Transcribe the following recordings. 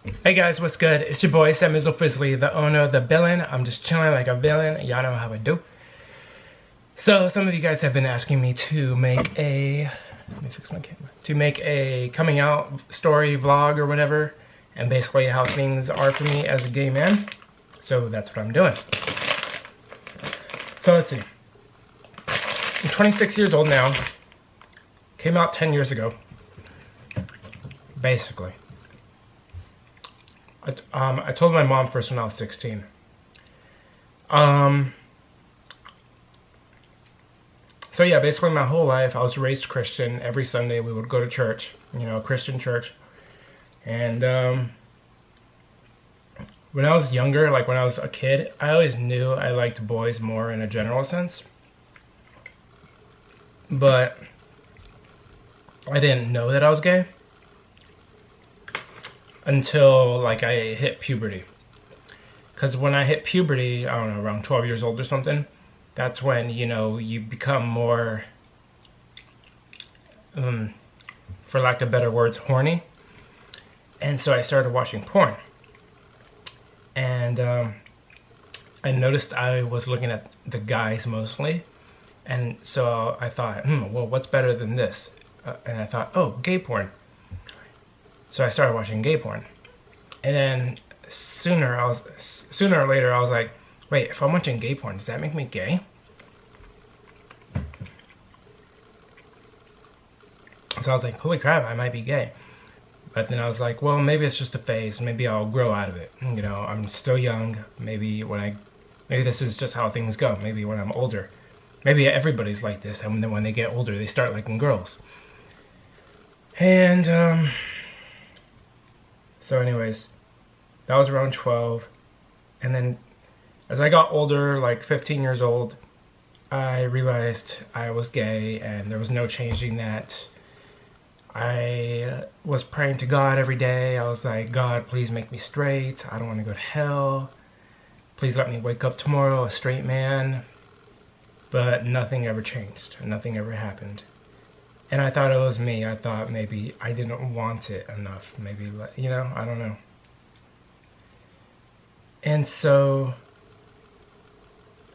Hey guys, what's good? It's your boy Sam Mizzle Frizzly, the owner of the villain. I'm just chilling like a villain. Y'all know how I do. So some of you guys have been asking me to make a let me fix my camera. To make a coming out story vlog or whatever, and basically how things are for me as a gay man. So that's what I'm doing. So let's see. I'm 26 years old now. Came out 10 years ago. Basically. I told my mom first when I was 16. So yeah, basically my whole life I was raised Christian. Every Sunday we would go to church, you know, a Christian church. And when I was younger, like when I was a kid, I always knew I liked boys more in a general sense. But I didn't know that I was gay until like I hit puberty. Because when I hit puberty, I don't know, around 12 years old or something, that's when, you know, you become more, for lack of better words, horny. And so I started watching porn. And I noticed I was looking at the guys mostly. And so I thought, well, what's better than this? And I thought, oh, gay porn. So I started watching gay porn. And then sooner or later I was like, wait, if I'm watching gay porn, does that make me gay? So I was like, holy crap, I might be gay. But then I was like, well, maybe it's just a phase. Maybe I'll grow out of it. You know, I'm still young. Maybe this is just how things go. Maybe when I'm older. Maybe everybody's like this. And then when they get older, they start liking girls. And, so anyways, that was around 12. And then as I got older, like 15 years old, I realized I was gay and there was no changing that. I was praying to God every day. I was like, God, please make me straight. I don't want to go to hell. Please let me wake up tomorrow a straight man. But nothing ever changed. Nothing ever happened. And I thought it was me. I thought maybe I didn't want it enough. Maybe, you know, I don't know. And so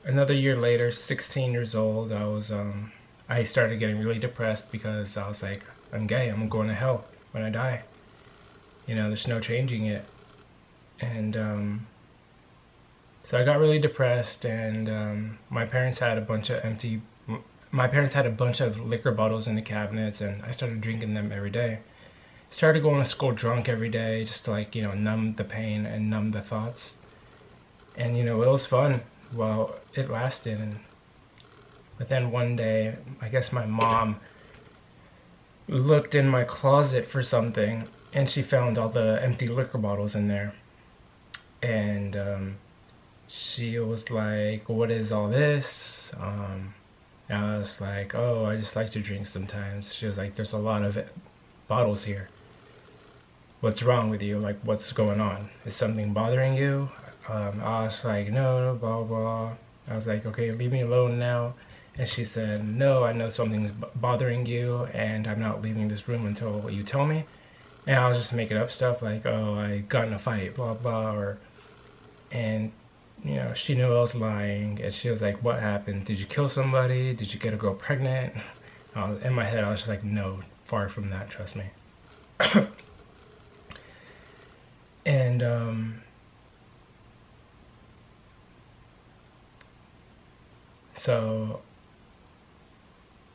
another year later, 16 years old, I started getting really depressed because I was like, I'm gay, I'm going to hell when I die. You know, there's no changing it. And so I got really depressed, and my parents had a bunch of liquor bottles in the cabinets, and I started drinking them every day. Started going to school drunk every day, just to, like, you know, numb the pain and numb the thoughts. And, you know, it was fun while it lasted. But then one day, I guess my mom looked in my closet for something, and she found all the empty liquor bottles in there. And she was like, what is all this? And I was like, oh, I just like to drink sometimes. She was like, there's a lot of bottles here. What's wrong with you? Like, what's going on? Is something bothering you? I was like, no, blah, blah. I was like, okay, leave me alone now. And she said, no, I know something's bothering you, and I'm not leaving this room until you tell me. And I was just making up stuff like, oh, I got in a fight, blah, blah, and, you know, she knew I was lying, and she was like, what happened? Did you kill somebody? Did you get a girl pregnant? In my head, I was just like, no, far from that, trust me. And, so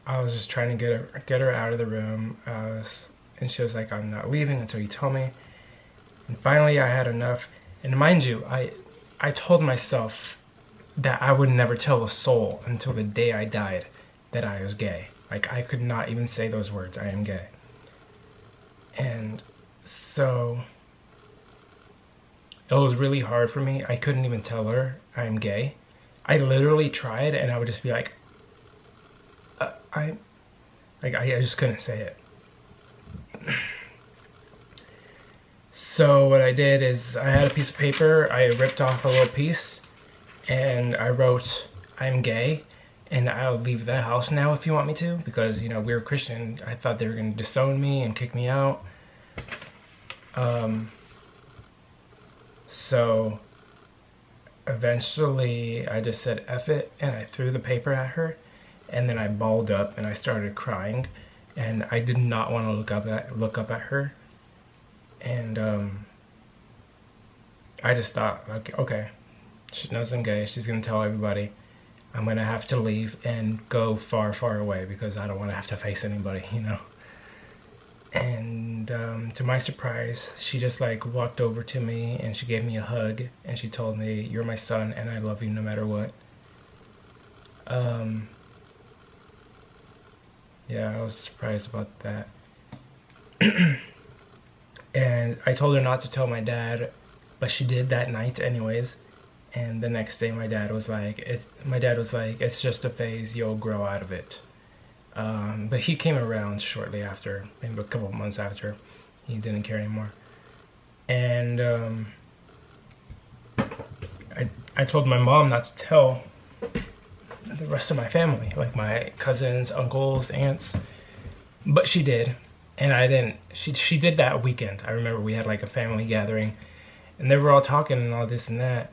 I was just trying to get her out of the room, and she was like, I'm not leaving until you tell me. And finally I had enough. And mind you, I told myself that I would never tell a soul until the day I died that I was gay. Like, I could not even say those words, I am gay. And so it was really hard for me. I couldn't even tell her I am gay. I literally tried, and I would just be like, I just couldn't say it. So what I did is I had a piece of paper, I ripped off a little piece, and I wrote, I'm gay, and I'll leave the house now if you want me to, because, you know, we were Christian. I thought they were going to disown me and kick me out. So eventually I just said F it and I threw the paper at her, and then I balled up and I started crying, and I did not want to look up at her. And I just thought, like, okay, she knows I'm gay, she's gonna tell everybody. I'm gonna have to leave and go far, far away because I don't want to have to face anybody, you know. And to my surprise, she just like walked over to me and she gave me a hug and she told me, "You're my son and I love you no matter what." Yeah, I was surprised about that. And I told her not to tell my dad, but she did that night anyways. And the next day my dad was like, "It's just a phase, you'll grow out of it." But he came around shortly after, maybe a couple of months after. He didn't care anymore. And I told my mom not to tell the rest of my family, like my cousins, uncles, aunts, but she did. And I didn't. She did that weekend. I remember we had like a family gathering, and they were all talking and all this and that.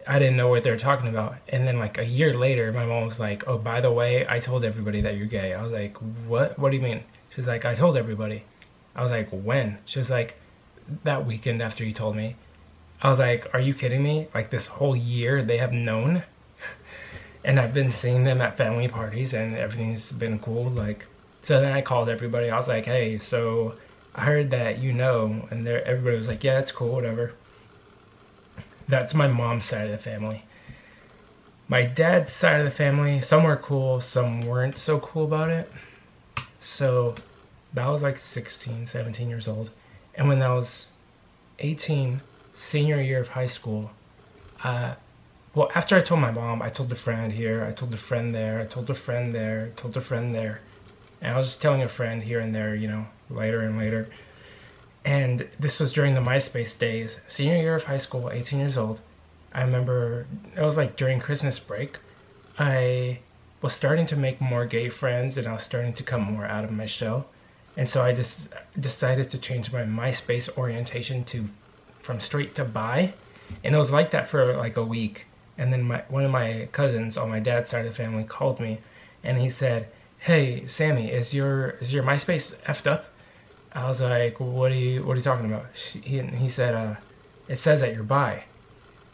I didn't know what they were talking about. And then like a year later, my mom was like, "Oh, by the way, I told everybody that you're gay." I was like, "What? What do you mean?" She was like, "I told everybody." I was like, "When?" She was like, "That weekend after you told me." I was like, "Are you kidding me? Like this whole year they have known?" And I've been seeing them at family parties and everything's been cool. Like, so then I called everybody. I was like, "Hey, so I heard that you know," and everybody was like, "Yeah, it's cool, whatever." That's my mom's side of the family. My dad's side of the family, some were cool, some weren't so cool about it. So that was like 16, 17 years old. And when I was 18, senior year of high school, well, after I told my mom, I told a friend here, I told a friend there, I told a friend there, I told a friend there. And I was just telling a friend here and there, you know, later and later. And this was during the MySpace days, senior year of high school, 18 years old. I remember it was like during Christmas break. I was starting to make more gay friends and I was starting to come more out of my shell. And so I just decided to change my MySpace orientation to from straight to bi. And it was like that for like a week. And then one of my cousins on my dad's side of the family called me and he said, "Hey, Sammy, is your MySpace effed up?" I was like, what are you talking about?" He said, "It says that you're bi."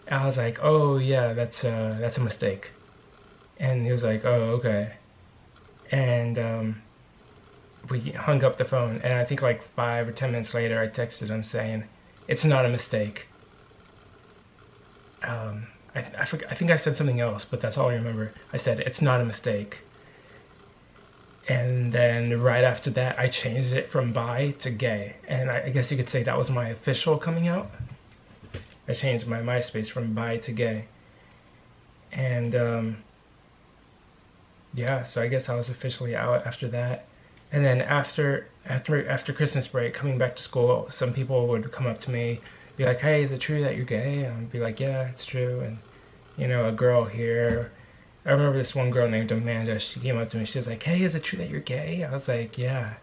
And I was like, "Oh yeah, that's a mistake." And he was like, "Oh, okay." And we hung up the phone. And I think like 5 or 10 minutes later, I texted him saying, "It's not a mistake." I think I said something else, but that's all I remember. I said, "It's not a mistake." And then right after that, I changed it from bi to gay. And I guess you could say that was my official coming out. I changed my MySpace from bi to gay. And yeah, so I guess I was officially out after that. And then after Christmas break, coming back to school, some people would come up to me, be like, "Hey, is it true that you're gay?" And I'd be like, "Yeah, it's true." And you know, a girl here, I remember this one girl named Amanda, she came up to me, she was like, "Hey, is it true that you're gay?" I was like, "Yeah."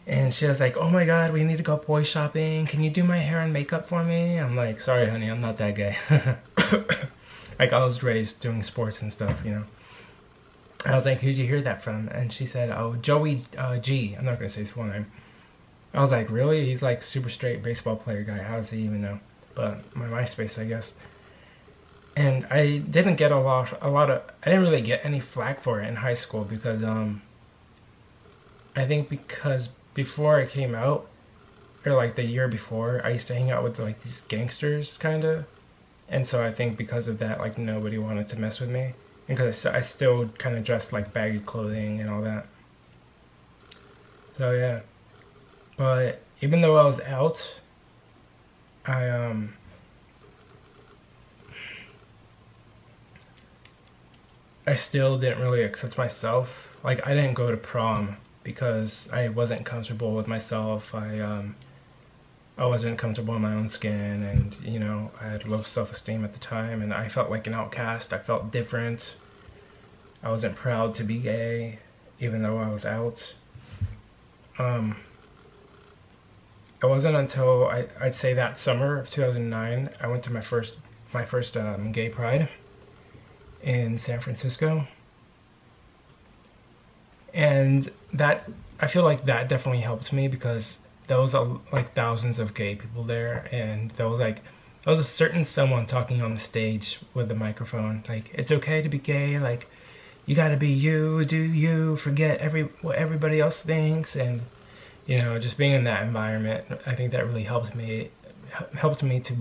And she was like, "Oh my god, we need to go boy shopping. Can you do my hair and makeup for me?" I'm like, "Sorry, honey, I'm not that gay." Like, I was raised doing sports and stuff, you know. I was like, "Who'd you hear that from?" And she said, "Oh, Joey G. I'm not going to say his full name." I was like, "Really? He's like super straight baseball player guy. How does he even know?" But my MySpace, I guess. And I didn't get I didn't really get any flack for it in high school because I think because before I came out, or like the year before, I used to hang out with like these gangsters kind of, and so I think because of that, like nobody wanted to mess with me, and because I still kind of dressed like baggy clothing and all that. So yeah, but even though I was out, I I still didn't really accept myself. Like, I didn't go to prom because I wasn't comfortable with myself. I wasn't comfortable in my own skin, and you know, I had low self-esteem at the time, and I felt like an outcast. I felt different. I wasn't proud to be gay, even though I was out. Um, it wasn't until I'd say that summer of 2009 I went to my first gay pride in San Francisco, and that I feel like that definitely helped me because there was like thousands of gay people there, and there was a certain someone talking on the stage with the microphone, like it's okay to be gay, like you gotta be you, do you, forget what everybody else thinks, and just being in that environment, I think that really helped me to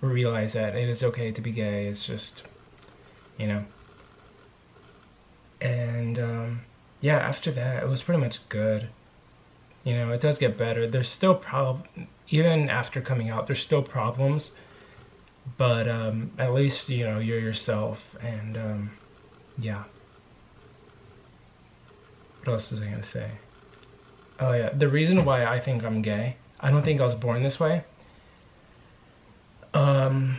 realize that it is okay to be gay. It's just, you know, and yeah, after that, it was pretty much good. It does get better. There's still even after coming out, there's still problems, but at least you're yourself, and yeah. What else was I gonna say? Oh yeah, the reason why I think I'm gay, I don't think I was born this way. Um,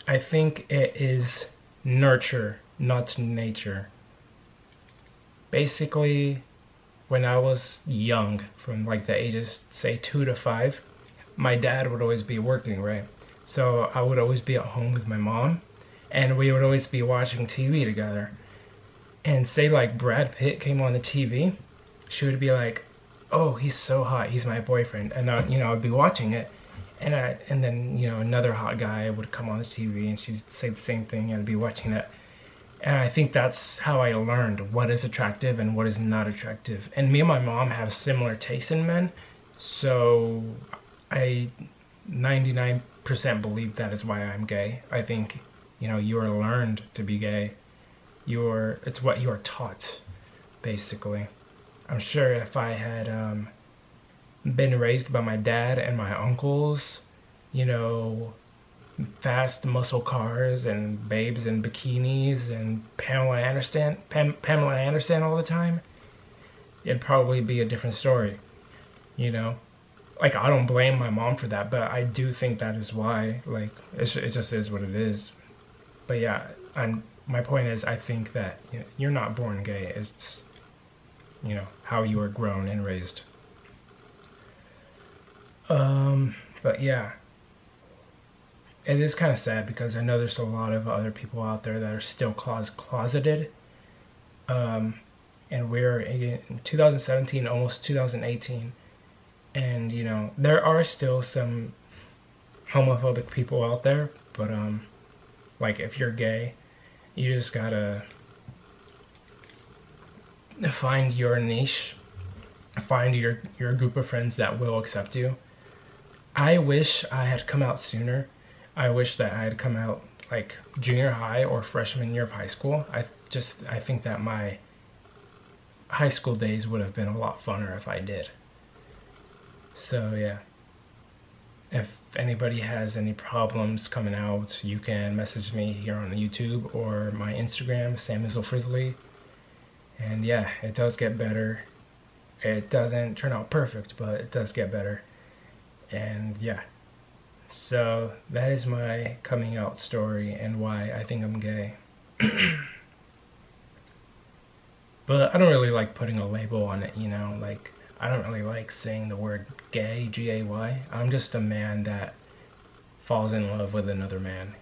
I think it is nurture, not nature. Basically, when I was young, from like the ages, say 2 to 5, my dad would always be working, right? So I would always be at home with my mom, and we would always be watching TV together. And say like Brad Pitt came on the TV, she would be like, "Oh, he's so hot. He's my boyfriend." And I'd be watching it, and then another hot guy would come on the TV, and she'd say the same thing, and I'd be watching it. And I think that's how I learned what is attractive and what is not attractive. And me and my mom have similar tastes in men, so I 99% believe that is why I'm gay. I think you are learned to be gay. It's what you are taught, basically. I'm sure if I had been raised by my dad and my uncles, fast muscle cars and babes in bikinis and Pamela Anderson all the time, it'd probably be a different story. Like, I don't blame my mom for that, but I do think that is why. Like, it just is what it is. But yeah, my point is, I think that you're not born gay. It's how you are grown and raised. But yeah, it is kind of sad because I know there's a lot of other people out there that are still closeted. And we're in 2017, almost 2018, and there are still some homophobic people out there. But like, if you're gay, you just gotta find your niche, find your group of friends that will accept you. I wish I had come out sooner. I wish that I had come out like junior high or freshman year of high school. I think that my high school days would have been a lot funner if I did. So yeah, if anybody has any problems coming out, you can message me here on YouTube or my Instagram, SamIsleFrizzly. And yeah, it does get better. It doesn't turn out perfect, but it does get better. And yeah, so that is my coming out story and why I think I'm gay. But I don't really like putting a label on it, like, I don't really like saying the word gay, G-A-Y. I'm just a man that falls in love with another man,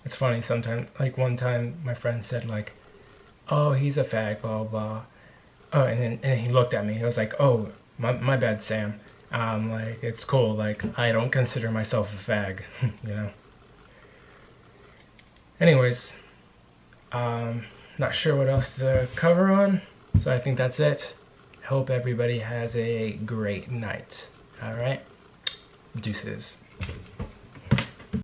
It's funny sometimes, like one time my friend said like, "Oh, he's a fag, blah, blah." Oh, and he looked at me, he was like, "Oh, my bad, Sam." Like, it's cool, like, I don't consider myself a fag, Anyways, not sure what else to cover on, so I think that's it. Hope everybody has a great night. Alright? Deuces.